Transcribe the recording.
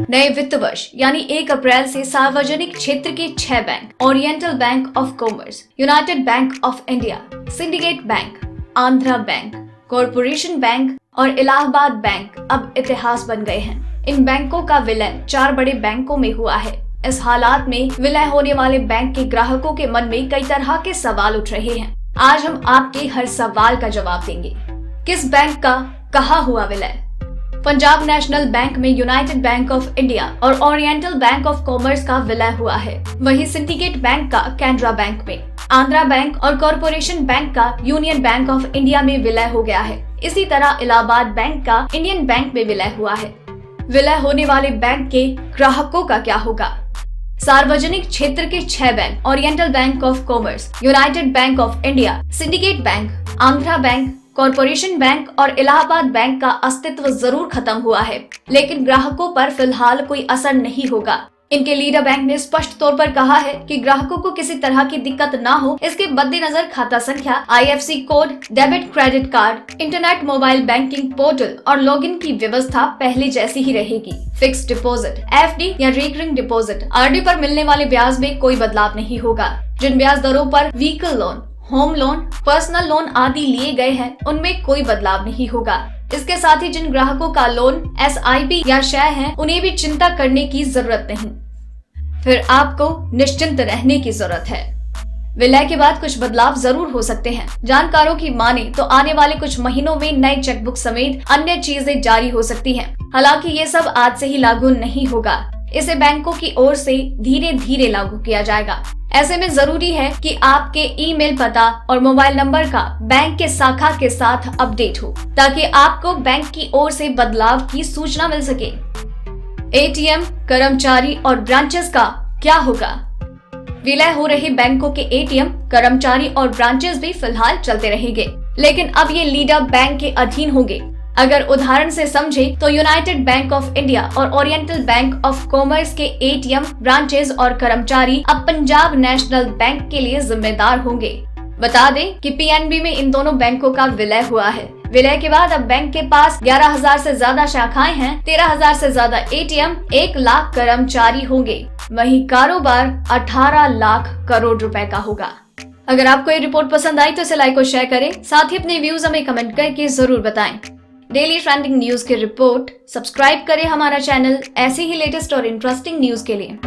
नए वित्त वर्ष यानी 1 अप्रैल से सार्वजनिक क्षेत्र के 6 bank oriental bank of commerce, United bank of India, syndicate bank, Andhra bank, corporation bank और इलाहाबाद बैंक अब इतिहास बन गए हैं। इन बैंकों का विलय 4 बड़े बैंकों में हुआ है। इस हालात में विलय होने वाले बैंक के ग्राहकों के मन में कई तरह के सवाल उठ रहे हैं। आज हम आपके हर सवाल का जवाब देंगे। किस बैंक का कहाँ हुआ विलय? पंजाब नेशनल बैंक में यूनाइटेड बैंक ऑफ इंडिया और ओरिएंटल बैंक ऑफ कॉमर्स का विलय हुआ है। वहीं सिंडिकेट बैंक का कैनरा बैंक में, आंध्रा बैंक और कॉरपोरेशन बैंक का यूनियन बैंक ऑफ इंडिया में विलय हो गया है। इसी तरह इलाहाबाद बैंक का इंडियन बैंक में विलय हुआ है। विलय होने वाले बैंक के ग्राहकों का क्या होगा? सार्वजनिक क्षेत्र के 6 bank oriental bank of commerce, United bank of India, syndicate bank, Andhra bank, corporation bank और इलाहाबाद बैंक का अस्तित्व जरूर खत्म हुआ है, लेकिन ग्राहकों पर फिलहाल कोई असर नहीं होगा। इनके लीडर बैंक ने स्पष्ट तौर पर कहा है कि ग्राहकों को किसी तरह की दिक्कत ना हो, इसके मद्देनजर खाता संख्या, IFSC code, debit credit card, internet mobile banking portal और लॉगिन की व्यवस्था पहले जैसी ही रहेगी। फिक्स डिपॉजिट, FD या रिकरिंग डिपॉजिट, RD पर मिलने वाले ब्याज में कोई बदलाव नहीं होगा। जिन ब्याज दरों पर vehicle loan, home loan, personal loan आदि लिए गए हैं, उनमें कोई बदलाव नहीं होगा। इसके साथ ही जिन ग्राहकों का लोन SIP या शेयर है, उन्हें भी चिंता करने की जरूरत नहीं। फिर आपको निश्चिंत रहने की जरूरत है। विलय के बाद कुछ बदलाव जरूर हो सकते हैं। जानकारों की माने तो आने वाले कुछ महीनों में नए चेकबुक समेत अन्य चीजें जारी हो सकती हैं। हालांकि ये सब आज से ही लागू नहीं होगा। इसे बैंकों की ओर से धीरे धीरे लागू किया जाएगा। ऐसे में जरूरी है कि आपके ईमेल पता और मोबाइल नंबर का बैंक के शाखा के साथ अपडेट हो, ताकि आपको बैंक की ओर से बदलाव की सूचना मिल सके। ATM, कर्मचारी और ब्रांचेस का क्या होगा? विलय हो रहे बैंकों के ATM, कर्मचारी और ब्रांचेस भी फिलहाल चलते रहेंगे, लेकिन अब ये लीडर बैंक के अधीन होंगे। अगर उदाहरण से समझे तो यूनाइटेड बैंक ऑफ इंडिया और ओरिएंटल बैंक ऑफ कॉमर्स के ATM, ब्रांचेस और कर्मचारी अब पंजाब नेशनल बैंक के लिए जिम्मेदार होंगे। बता दें कि PNB में इन दोनों बैंकों का विलय हुआ है। विलय के बाद अब बैंक के पास 11,000 से ज्यादा शाखाएं हैं, 13,000 से ज्यादा ATM, 1 लाख कर्मचारी होंगे। वहीं कारोबार 18 लाख करोड़ रुपए का होगा। अगर आपको ये रिपोर्ट पसंद आई तो इसे लाइक और शेयर करें। साथ ही अपने व्यूज हमें कमेंट करके जरूर बताएं। डेली ट्रेंडिंग न्यूज की रिपोर्ट सब्सक्राइब करें हमारा चैनल ऐसे ही लेटेस्ट और इंटरेस्टिंग न्यूज के लिए।